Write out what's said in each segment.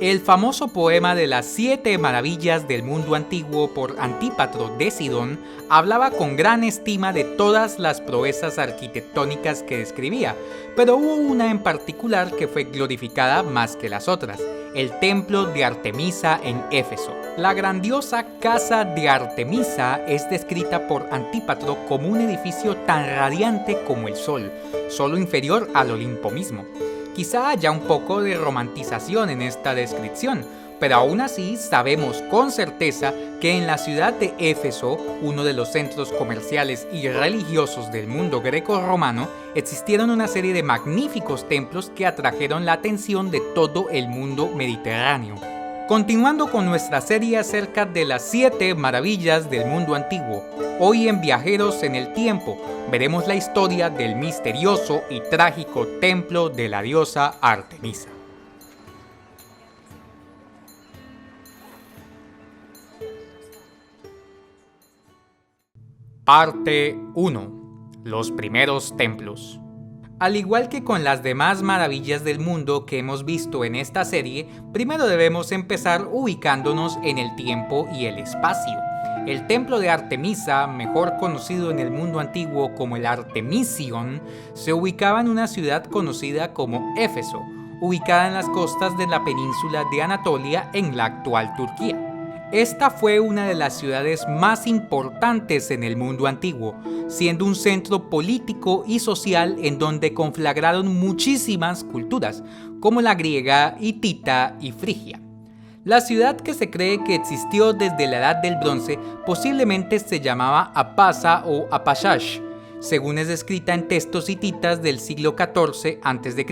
El famoso poema de las 7 maravillas del mundo antiguo por Antípatro de Sidón hablaba con gran estima de todas las proezas arquitectónicas que describía, pero hubo una en particular que fue glorificada más que las otras: el templo de Artemisa en Éfeso. La grandiosa casa de Artemisa es descrita por Antípatro como un edificio tan radiante como el sol, solo inferior al Olimpo mismo. Quizá haya un poco de romantización en esta descripción, pero aún así sabemos con certeza que en la ciudad de Éfeso, uno de los centros comerciales y religiosos del mundo greco-romano, existieron una serie de magníficos templos que atrajeron la atención de todo el mundo mediterráneo. Continuando con nuestra serie acerca de las 7 maravillas del mundo antiguo, hoy en Viajeros en el Tiempo veremos la historia del misterioso y trágico templo de la diosa Artemisa. Parte 1. Los primeros templos. Al igual que con las demás maravillas del mundo que hemos visto en esta serie, primero debemos empezar ubicándonos en el tiempo y el espacio. El templo de Artemisa, mejor conocido en el mundo antiguo como el Artemision, se ubicaba en una ciudad conocida como Éfeso, ubicada en las costas de la península de Anatolia en la actual Turquía. Esta fue una de las ciudades más importantes en el mundo antiguo, siendo un centro político y social en donde conflagraron muchísimas culturas, como la griega, hitita y frigia. La ciudad, que se cree que existió desde la Edad del Bronce, posiblemente se llamaba Apasa o Apashash, según es descrita en textos hititas del siglo XIV a.C.,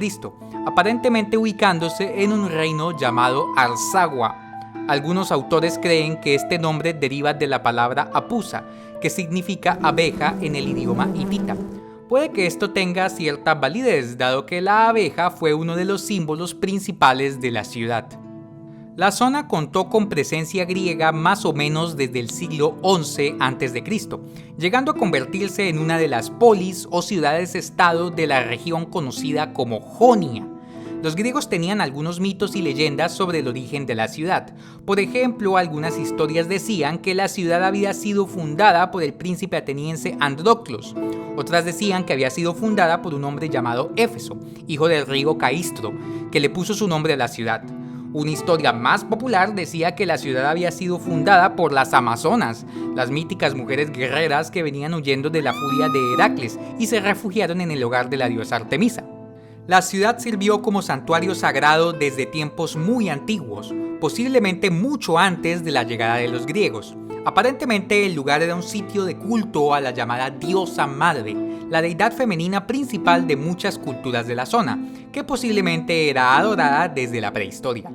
aparentemente ubicándose en un reino llamado Arsagua. Algunos autores creen que este nombre deriva de la palabra apusa, que significa abeja en el idioma hitita. Puede que esto tenga cierta validez, dado que la abeja fue uno de los símbolos principales de la ciudad. La zona contó con presencia griega más o menos desde el siglo XI a.C., llegando a convertirse en una de las polis o ciudades-estado de la región conocida como Jonia. Los griegos tenían algunos mitos y leyendas sobre el origen de la ciudad. Por ejemplo, algunas historias decían que la ciudad había sido fundada por el príncipe ateniense Androclos. Otras decían que había sido fundada por un hombre llamado Éfeso, hijo del río Caistro, que le puso su nombre a la ciudad. Una historia más popular decía que la ciudad había sido fundada por las Amazonas, las míticas mujeres guerreras que venían huyendo de la furia de Heracles y se refugiaron en el hogar de la diosa Artemisa. La ciudad sirvió como santuario sagrado desde tiempos muy antiguos, posiblemente mucho antes de la llegada de los griegos. Aparentemente el lugar era un sitio de culto a la llamada diosa madre, la deidad femenina principal de muchas culturas de la zona, que posiblemente era adorada desde la prehistoria.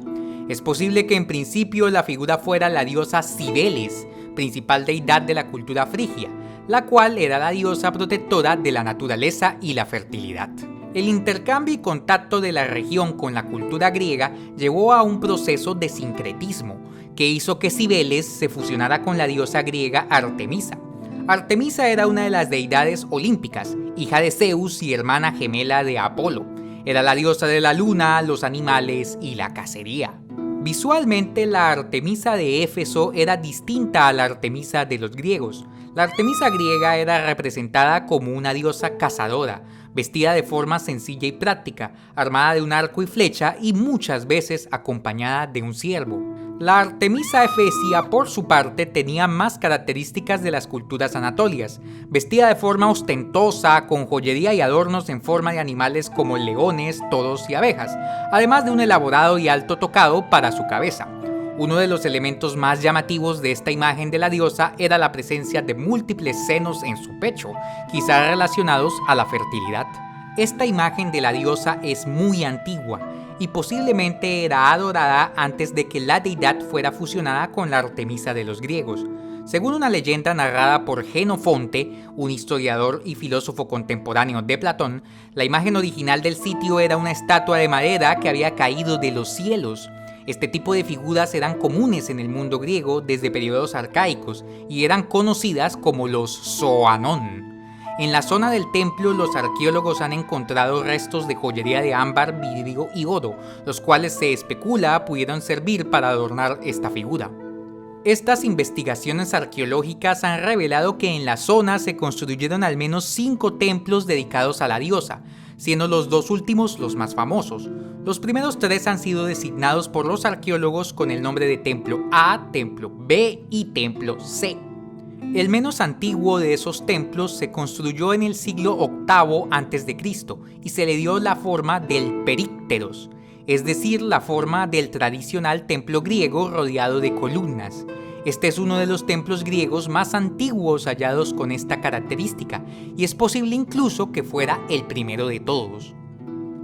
Es posible que en principio la figura fuera la diosa Cibeles, principal deidad de la cultura frigia, la cual era la diosa protectora de la naturaleza y la fertilidad. El intercambio y contacto de la región con la cultura griega llevó a un proceso de sincretismo, que hizo que Cibeles se fusionara con la diosa griega Artemisa. Artemisa era una de las deidades olímpicas, hija de Zeus y hermana gemela de Apolo. Era la diosa de la luna, los animales y la cacería. Visualmente, la Artemisa de Éfeso era distinta a la Artemisa de los griegos. La Artemisa griega era representada como una diosa cazadora, vestida de forma sencilla y práctica, armada de un arco y flecha y muchas veces acompañada de un ciervo. La Artemisa efesia, por su parte, tenía más características de las culturas anatolias, vestida de forma ostentosa, con joyería y adornos en forma de animales como leones, toros y abejas, además de un elaborado y alto tocado para su cabeza. Uno de los elementos más llamativos de esta imagen de la diosa era la presencia de múltiples senos en su pecho, quizás relacionados a la fertilidad. Esta imagen de la diosa es muy antigua y posiblemente era adorada antes de que la deidad fuera fusionada con la Artemisa de los griegos. Según una leyenda narrada por Jenofonte, un historiador y filósofo contemporáneo de Platón, la imagen original del sitio era una estatua de madera que había caído de los cielos. Este tipo de figuras eran comunes en el mundo griego desde periodos arcaicos y eran conocidas como los Zoanón. En la zona del templo, los arqueólogos han encontrado restos de joyería de ámbar, vidrio y oro, los cuales se especula pudieron servir para adornar esta figura. Estas investigaciones arqueológicas han revelado que en la zona se construyeron al menos 5 templos dedicados a la diosa, siendo los 2 últimos los más famosos. Los primeros 3 han sido designados por los arqueólogos con el nombre de Templo A, Templo B y Templo C. El menos antiguo de esos templos se construyó en el siglo VIII a.C. y se le dio la forma del perípteros, es decir, la forma del tradicional templo griego rodeado de columnas. Este es uno de los templos griegos más antiguos hallados con esta característica, y es posible incluso que fuera el primero de todos.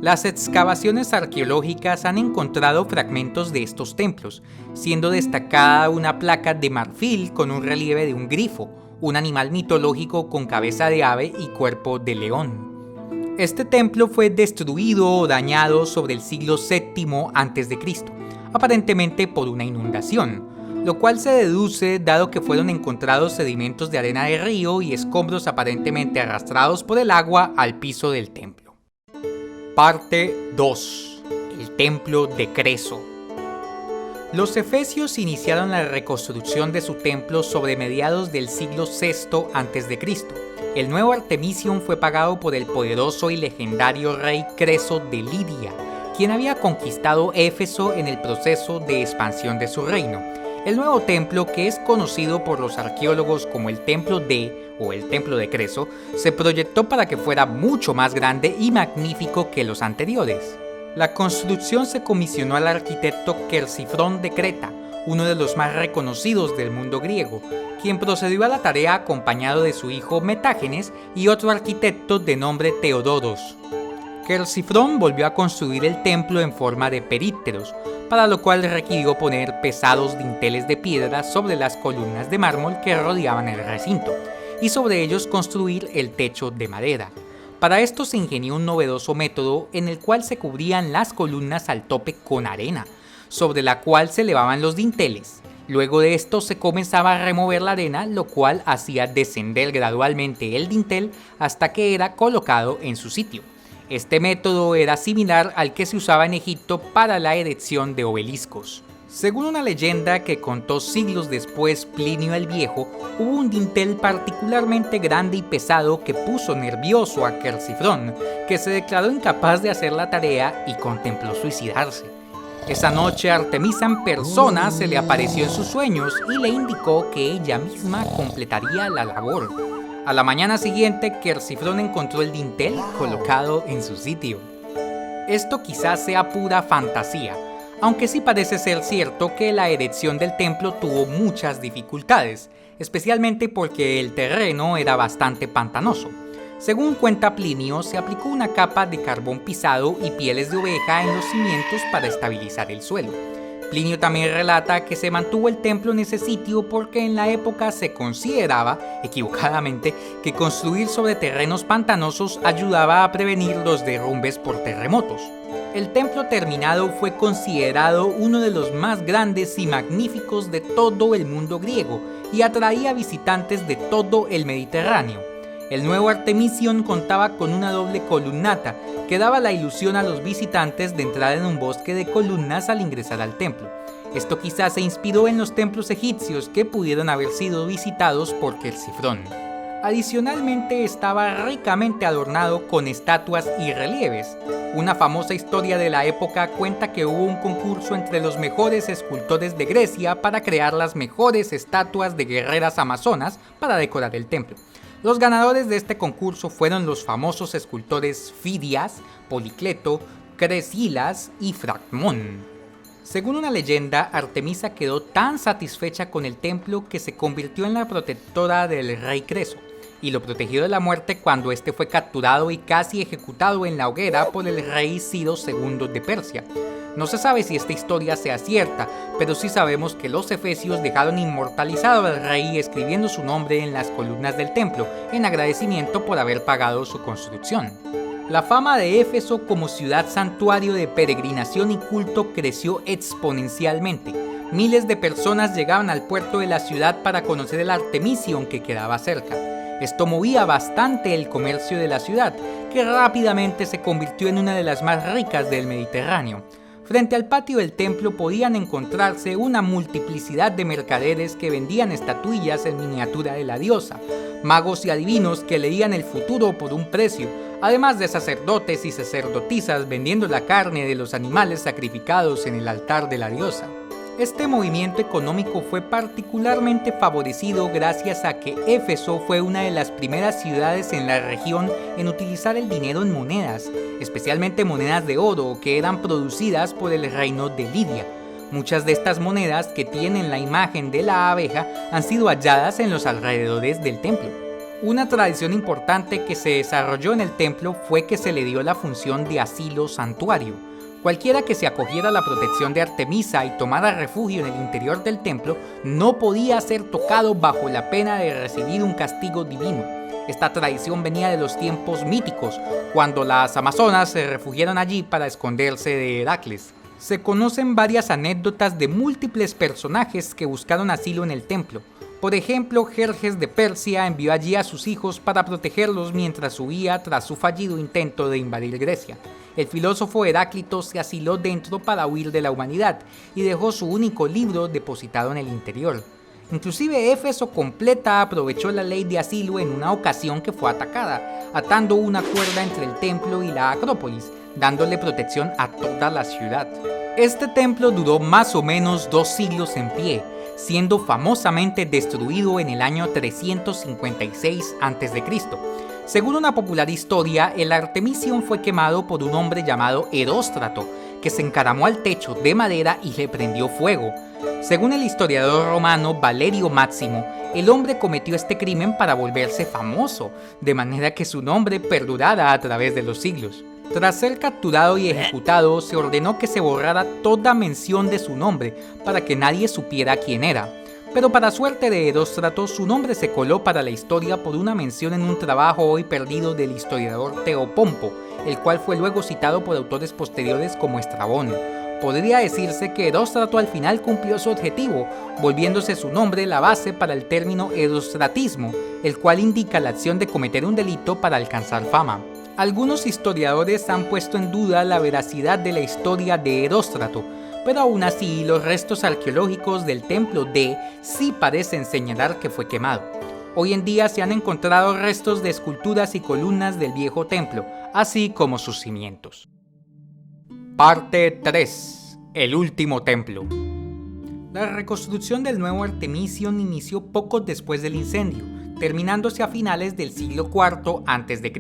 Las excavaciones arqueológicas han encontrado fragmentos de estos templos, siendo destacada una placa de marfil con un relieve de un grifo, un animal mitológico con cabeza de ave y cuerpo de león. Este templo fue destruido o dañado sobre el siglo VII a.C., aparentemente por una inundación, lo cual se deduce dado que fueron encontrados sedimentos de arena de río y escombros aparentemente arrastrados por el agua al piso del templo. Parte 2. El templo de Creso. Los efesios iniciaron la reconstrucción de su templo sobre mediados del siglo VI a.C. El nuevo Artemision fue pagado por el poderoso y legendario rey Creso de Lidia, quien había conquistado Éfeso en el proceso de expansión de su reino. El nuevo templo, que es conocido por los arqueólogos como el Templo o el Templo de Creso, se proyectó para que fuera mucho más grande y magnífico que los anteriores. La construcción se comisionó al arquitecto Quercifrón de Creta, uno de los más reconocidos del mundo griego, quien procedió a la tarea acompañado de su hijo Metágenes y otro arquitecto de nombre Teodoros. Quercifrón volvió a construir el templo en forma de perípteros, para lo cual requirió poner pesados dinteles de piedra sobre las columnas de mármol que rodeaban el recinto, y sobre ellos construir el techo de madera. Para esto se ingenió un novedoso método en el cual se cubrían las columnas al tope con arena, sobre la cual se elevaban los dinteles. Luego de esto se comenzaba a remover la arena, lo cual hacía descender gradualmente el dintel hasta que era colocado en su sitio. Este método era similar al que se usaba en Egipto para la erección de obeliscos. Según una leyenda que contó siglos después Plinio el Viejo, hubo un dintel particularmente grande y pesado que puso nervioso a Quercifrón, que se declaró incapaz de hacer la tarea y contempló suicidarse. Esa noche Artemisa en persona se le apareció en sus sueños y le indicó que ella misma completaría la labor. A la mañana siguiente, Quercifrón encontró el dintel colocado en su sitio. Esto quizás sea pura fantasía, aunque sí parece ser cierto que la erección del templo tuvo muchas dificultades, especialmente porque el terreno era bastante pantanoso. Según cuenta Plinio, se aplicó una capa de carbón pisado y pieles de oveja en los cimientos para estabilizar el suelo. Plinio también relata que se mantuvo el templo en ese sitio porque en la época se consideraba, equivocadamente, que construir sobre terrenos pantanosos ayudaba a prevenir los derrumbes por terremotos. El templo terminado fue considerado uno de los más grandes y magníficos de todo el mundo griego y atraía visitantes de todo el Mediterráneo. El nuevo Artemision contaba con una doble columnata que daba la ilusión a los visitantes de entrar en un bosque de columnas al ingresar al templo. Esto quizás se inspiró en los templos egipcios que pudieron haber sido visitados por Quercifrón. Adicionalmente estaba ricamente adornado con estatuas y relieves. Una famosa historia de la época cuenta que hubo un concurso entre los mejores escultores de Grecia para crear las mejores estatuas de guerreras amazonas para decorar el templo. Los ganadores de este concurso fueron los famosos escultores Fidias, Policleto, Cresilas y Fragmón. Según una leyenda, Artemisa quedó tan satisfecha con el templo que se convirtió en la protectora del rey Creso y lo protegió de la muerte cuando este fue capturado y casi ejecutado en la hoguera por el rey Ciro II de Persia. No se sabe si esta historia sea cierta, pero sí sabemos que los efesios dejaron inmortalizado al rey escribiendo su nombre en las columnas del templo, en agradecimiento por haber pagado su construcción. La fama de Éfeso como ciudad santuario de peregrinación y culto creció exponencialmente. Miles de personas llegaban al puerto de la ciudad para conocer el Artemision que quedaba cerca. Esto movía bastante el comercio de la ciudad, que rápidamente se convirtió en una de las más ricas del Mediterráneo. Frente al patio del templo podían encontrarse una multiplicidad de mercaderes que vendían estatuillas en miniatura de la diosa, magos y adivinos que leían el futuro por un precio, además de sacerdotes y sacerdotisas vendiendo la carne de los animales sacrificados en el altar de la diosa. Este movimiento económico fue particularmente favorecido gracias a que Éfeso fue una de las primeras ciudades en la región en utilizar el dinero en monedas, especialmente monedas de oro que eran producidas por el reino de Lidia. Muchas de estas monedas que tienen la imagen de la abeja han sido halladas en los alrededores del templo. Una tradición importante que se desarrolló en el templo fue que se le dio la función de asilo santuario. Cualquiera que se acogiera a la protección de Artemisa y tomara refugio en el interior del templo no podía ser tocado bajo la pena de recibir un castigo divino. Esta tradición venía de los tiempos míticos, cuando las amazonas se refugiaron allí para esconderse de Heracles. Se conocen varias anécdotas de múltiples personajes que buscaron asilo en el templo. Por ejemplo, Jerjes de Persia envió allí a sus hijos para protegerlos mientras huía tras su fallido intento de invadir Grecia. El filósofo Heráclito se asiló dentro para huir de la humanidad y dejó su único libro depositado en el interior. Inclusive Éfeso completa aprovechó la ley de asilo en una ocasión que fue atacada, atando una cuerda entre el templo y la Acrópolis, dándole protección a toda la ciudad. Este templo duró más o menos 2 siglos en pie, siendo famosamente destruido en el año 356 a.C. Según una popular historia, el Artemision fue quemado por un hombre llamado Eróstrato, que se encaramó al techo de madera y le prendió fuego. Según el historiador romano Valerio Máximo, el hombre cometió este crimen para volverse famoso, de manera que su nombre perdurara a través de los siglos. Tras ser capturado y ejecutado, se ordenó que se borrara toda mención de su nombre para que nadie supiera quién era. Pero para suerte de Eróstrato, su nombre se coló para la historia por una mención en un trabajo hoy perdido del historiador Teopompo, el cual fue luego citado por autores posteriores como Estrabón. Podría decirse que Eróstrato al final cumplió su objetivo, volviéndose su nombre la base para el término erostratismo, el cual indica la acción de cometer un delito para alcanzar fama. Algunos historiadores han puesto en duda la veracidad de la historia de Eróstrato, pero aún así los restos arqueológicos del templo D sí parecen señalar que fue quemado. Hoy en día se han encontrado restos de esculturas y columnas del viejo templo, así como sus cimientos. Parte 3. El último templo. La reconstrucción del nuevo Artemision inició poco después del incendio, terminándose a finales del siglo IV a.C.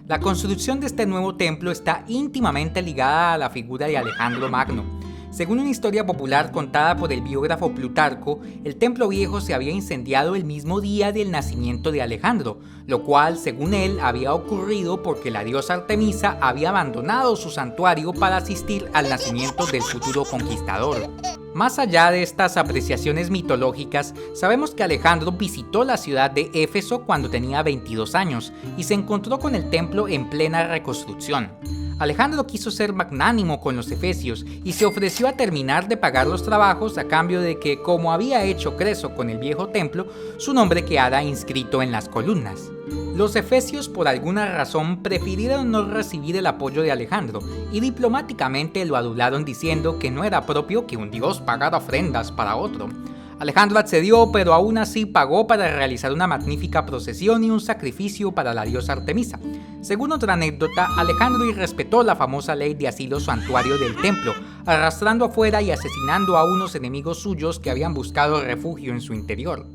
La construcción de este nuevo templo está íntimamente ligada a la figura de Alejandro Magno. Según una historia popular contada por el biógrafo Plutarco, el templo viejo se había incendiado el mismo día del nacimiento de Alejandro, lo cual, según él, había ocurrido porque la diosa Artemisa había abandonado su santuario para asistir al nacimiento del futuro conquistador. Más allá de estas apreciaciones mitológicas, sabemos que Alejandro visitó la ciudad de Éfeso cuando tenía 22 años y se encontró con el templo en plena reconstrucción. Alejandro quiso ser magnánimo con los efesios y se ofreció a terminar de pagar los trabajos a cambio de que, como había hecho Creso con el viejo templo, su nombre quedara inscrito en las columnas. Los efesios por alguna razón prefirieron no recibir el apoyo de Alejandro y diplomáticamente lo adularon diciendo que no era propio que un dios pagara ofrendas para otro. Alejandro accedió, pero aún así pagó para realizar una magnífica procesión y un sacrificio para la diosa Artemisa. Según otra anécdota, Alejandro irrespetó la famosa ley de asilo santuario del templo, arrastrando afuera y asesinando a unos enemigos suyos que habían buscado refugio en su interior.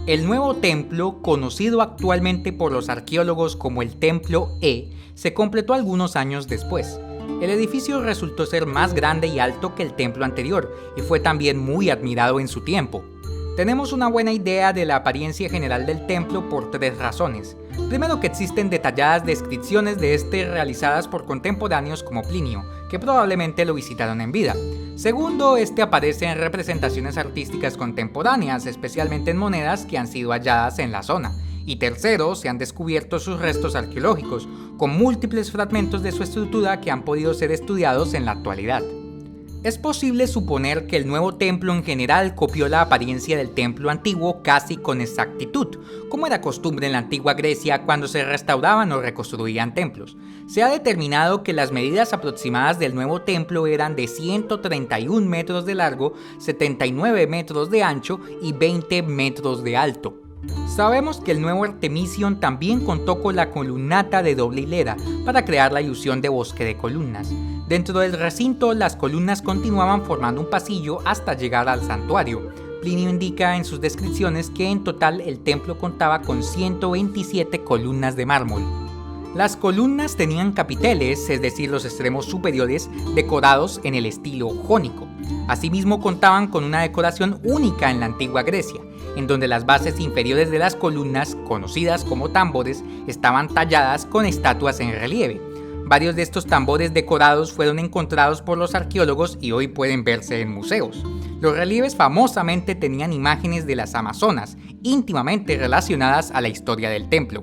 El nuevo templo, conocido actualmente por los arqueólogos como el Templo E, se completó algunos años después. El edificio resultó ser más grande y alto que el templo anterior y fue también muy admirado en su tiempo. Tenemos una buena idea de la apariencia general del templo por 3 razones. Primero, que existen detalladas descripciones de este realizadas por contemporáneos como Plinio, que probablemente lo visitaron en vida. Segundo, este aparece en representaciones artísticas contemporáneas, especialmente en monedas que han sido halladas en la zona. Y tercero, se han descubierto sus restos arqueológicos, con múltiples fragmentos de su estructura que han podido ser estudiados en la actualidad. Es posible suponer que el nuevo templo en general copió la apariencia del templo antiguo casi con exactitud, como era costumbre en la antigua Grecia cuando se restauraban o reconstruían templos. Se ha determinado que las medidas aproximadas del nuevo templo eran de 131 metros de largo, 79 metros de ancho y 20 metros de alto. Sabemos que el nuevo Artemision también contó con la columnata de doble hilera para crear la ilusión de bosque de columnas. Dentro del recinto, las columnas continuaban formando un pasillo hasta llegar al santuario. Plinio indica en sus descripciones que en total el templo contaba con 127 columnas de mármol. Las columnas tenían capiteles, es decir, los extremos superiores, decorados en el estilo jónico. Asimismo contaban con una decoración única en la antigua Grecia, en donde las bases inferiores de las columnas, conocidas como tambores, estaban talladas con estatuas en relieve. Varios de estos tambores decorados fueron encontrados por los arqueólogos y hoy pueden verse en museos. Los relieves famosamente tenían imágenes de las Amazonas, íntimamente relacionadas a la historia del templo.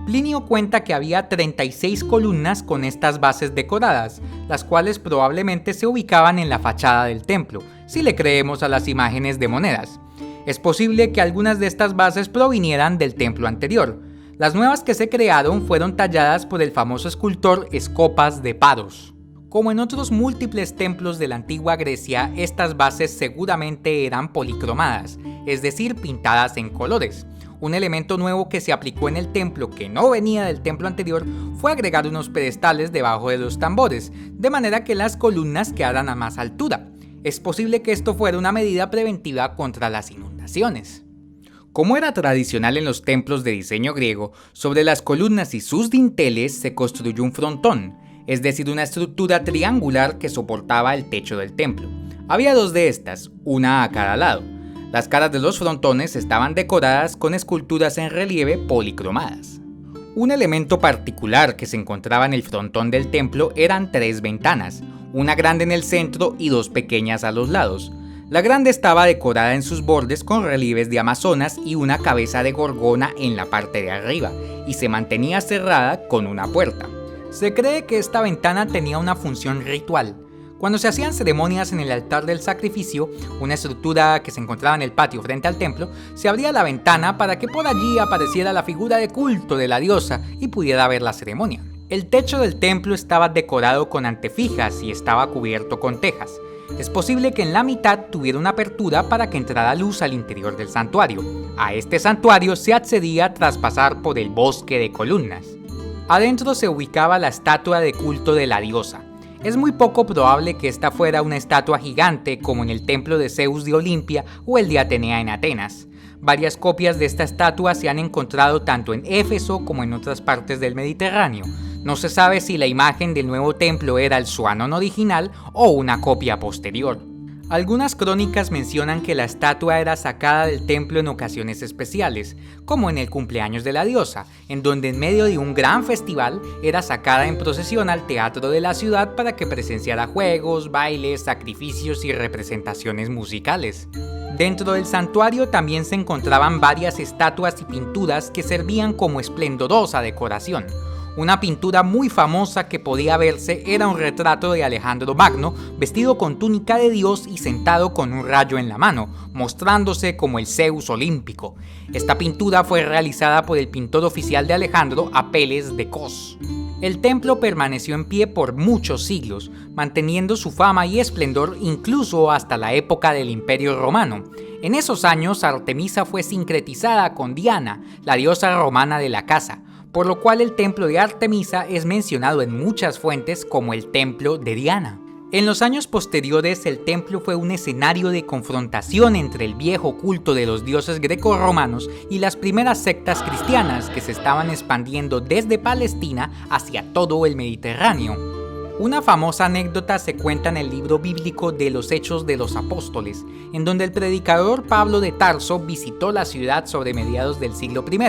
Plinio cuenta que había 36 columnas con estas bases decoradas, las cuales probablemente se ubicaban en la fachada del templo, si le creemos a las imágenes de monedas. Es posible que algunas de estas bases provinieran del templo anterior. Las nuevas que se crearon fueron talladas por el famoso escultor Escopas de Paros. Como en otros múltiples templos de la antigua Grecia, estas bases seguramente eran policromadas, es decir, pintadas en colores. Un elemento nuevo que se aplicó en el templo, que no venía del templo anterior, fue agregar unos pedestales debajo de los tambores, de manera que las columnas quedaran a más altura. Es posible que esto fuera una medida preventiva contra las inundaciones. Como era tradicional en los templos de diseño griego, sobre las columnas y sus dinteles se construyó un frontón, es decir, una estructura triangular que soportaba el techo del templo. Había dos de estas, una a cada lado. Las caras de los frontones estaban decoradas con esculturas en relieve policromadas. Un elemento particular que se encontraba en el frontón del templo eran 3 ventanas, una grande en el centro y 2 pequeñas a los lados. La grande estaba decorada en sus bordes con relieves de amazonas y una cabeza de gorgona en la parte de arriba, y se mantenía cerrada con una puerta. Se cree que esta ventana tenía una función ritual. Cuando se hacían ceremonias en el altar del sacrificio, una estructura que se encontraba en el patio frente al templo, se abría la ventana para que por allí apareciera la figura de culto de la diosa y pudiera ver la ceremonia. El techo del templo estaba decorado con antefijas y estaba cubierto con tejas. Es posible que en la mitad tuviera una apertura para que entrara luz al interior del santuario. A este santuario se accedía tras pasar por el bosque de columnas. Adentro se ubicaba la estatua de culto de la diosa. Es muy poco probable que esta fuera una estatua gigante como en el templo de Zeus de Olimpia o el de Atenea en Atenas. Varias copias de esta estatua se han encontrado tanto en Éfeso como en otras partes del Mediterráneo. No se sabe si la imagen del nuevo templo era el Suanon original o una copia posterior. Algunas crónicas mencionan que la estatua era sacada del templo en ocasiones especiales, como en el cumpleaños de la diosa, en donde en medio de un gran festival era sacada en procesión al teatro de la ciudad para que presenciara juegos, bailes, sacrificios y representaciones musicales. Dentro del santuario también se encontraban varias estatuas y pinturas que servían como esplendorosa decoración. Una pintura muy famosa que podía verse era un retrato de Alejandro Magno vestido con túnica de dios y sentado con un rayo en la mano, mostrándose como el Zeus olímpico. Esta pintura fue realizada por el pintor oficial de Alejandro, Apeles de Cos. El templo permaneció en pie por muchos siglos, manteniendo su fama y esplendor incluso hasta la época del Imperio Romano. En esos años, Artemisa fue sincretizada con Diana, la diosa romana de la caza, por lo cual el templo de Artemisa es mencionado en muchas fuentes como el templo de Diana. En los años posteriores, el templo fue un escenario de confrontación entre el viejo culto de los dioses grecorromanos y las primeras sectas cristianas que se estaban expandiendo desde Palestina hacia todo el Mediterráneo. Una famosa anécdota se cuenta en el libro bíblico de los Hechos de los Apóstoles, en donde el predicador Pablo de Tarso visitó la ciudad sobre mediados del siglo I,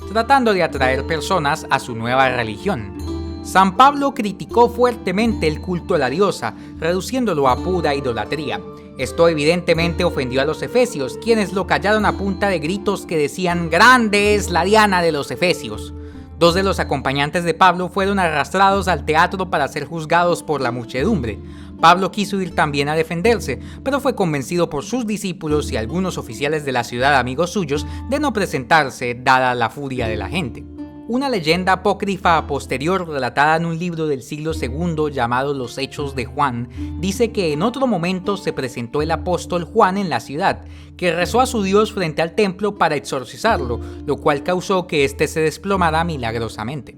tratando de atraer personas a su nueva religión. San Pablo criticó fuertemente el culto a la diosa, reduciéndolo a pura idolatría. Esto evidentemente ofendió a los efesios, quienes lo callaron a punta de gritos que decían «¡Grande es la Diana de los efesios!». 2 de los acompañantes de Pablo fueron arrastrados al teatro para ser juzgados por la muchedumbre. Pablo quiso ir también a defenderse, pero fue convencido por sus discípulos y algunos oficiales de la ciudad amigos suyos de no presentarse dada la furia de la gente. Una leyenda apócrifa posterior relatada en un libro del siglo II llamado Los Hechos de Juan dice que en otro momento se presentó el apóstol Juan en la ciudad, que rezó a su Dios frente al templo para exorcizarlo, lo cual causó que éste se desplomara milagrosamente.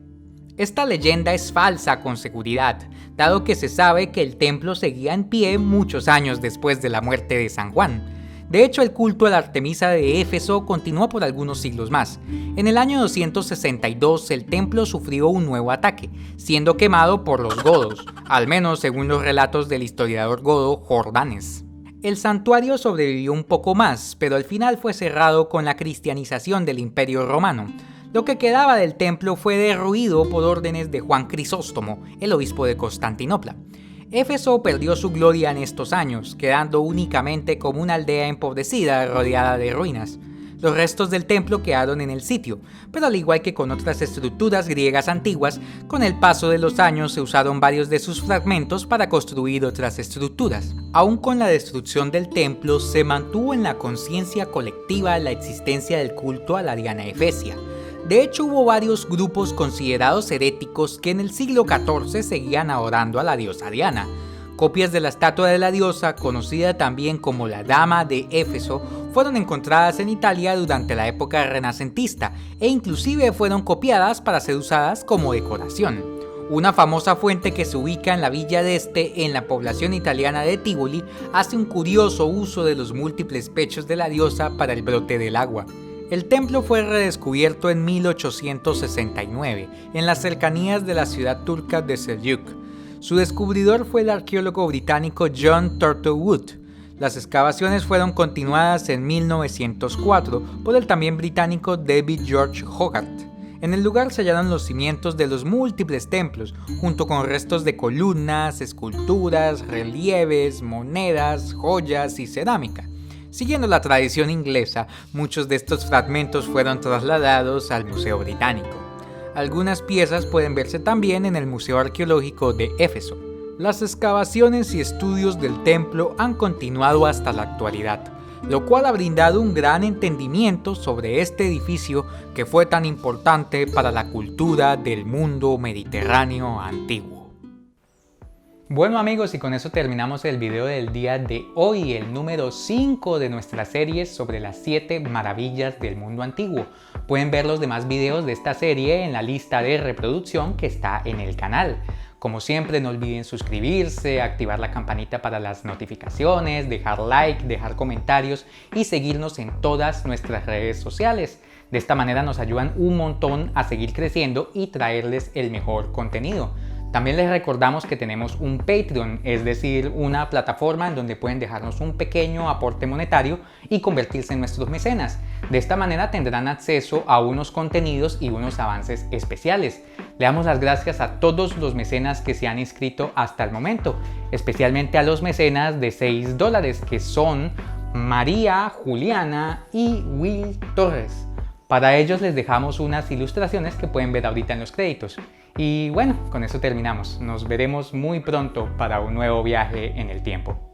Esta leyenda es falsa con seguridad, dado que se sabe que el templo seguía en pie muchos años después de la muerte de San Juan. De hecho, el culto a la Artemisa de Éfeso continuó por algunos siglos más. En el año 262, el templo sufrió un nuevo ataque, siendo quemado por los godos, al menos según los relatos del historiador godo Jordanes. El santuario sobrevivió un poco más, pero al final fue cerrado con la cristianización del Imperio Romano. Lo que quedaba del templo fue derruido por órdenes de Juan Crisóstomo, el obispo de Constantinopla. Éfeso perdió su gloria en estos años, quedando únicamente como una aldea empobrecida rodeada de ruinas. Los restos del templo quedaron en el sitio, pero al igual que con otras estructuras griegas antiguas, con el paso de los años se usaron varios de sus fragmentos para construir otras estructuras. Aún con la destrucción del templo, se mantuvo en la conciencia colectiva la existencia del culto a la Diana Efesia. De hecho, hubo varios grupos considerados heréticos que en el siglo XIV seguían adorando a la diosa Diana. Copias de la estatua de la diosa, conocida también como la Dama de Éfeso, fueron encontradas en Italia durante la época renacentista e inclusive fueron copiadas para ser usadas como decoración. Una famosa fuente que se ubica en la Villa d'Este, en la población italiana de Tivoli, hace un curioso uso de los múltiples pechos de la diosa para el brote del agua. El templo fue redescubierto en 1869, en las cercanías de la ciudad turca de Seljuk. Su descubridor fue el arqueólogo británico John Turtlewood. Las excavaciones fueron continuadas en 1904 por el también británico David George Hogarth. En el lugar se hallaron los cimientos de los múltiples templos, junto con restos de columnas, esculturas, relieves, monedas, joyas y cerámica. Siguiendo la tradición inglesa, muchos de estos fragmentos fueron trasladados al Museo Británico. Algunas piezas pueden verse también en el Museo Arqueológico de Éfeso. Las excavaciones y estudios del templo han continuado hasta la actualidad, lo cual ha brindado un gran entendimiento sobre este edificio que fue tan importante para la cultura del mundo mediterráneo antiguo. Bueno amigos, y con eso terminamos el video del día de hoy, el número 5 de nuestra serie sobre las 7 maravillas del mundo antiguo. Pueden ver los demás videos de esta serie en la lista de reproducción que está en el canal. Como siempre, no olviden suscribirse, activar la campanita para las notificaciones, dejar like, dejar comentarios y seguirnos en todas nuestras redes sociales. De esta manera nos ayudan un montón a seguir creciendo y traerles el mejor contenido. También les recordamos que tenemos un Patreon, es decir, una plataforma en donde pueden dejarnos un pequeño aporte monetario y convertirse en nuestros mecenas. De esta manera tendrán acceso a unos contenidos y unos avances especiales. Le damos las gracias a todos los mecenas que se han inscrito hasta el momento, especialmente a los mecenas de $6, que son María, Juliana y Will Torres. Para ellos les dejamos unas ilustraciones que pueden ver ahorita en los créditos. Y bueno, con eso terminamos. Nos veremos muy pronto para un nuevo viaje en el tiempo.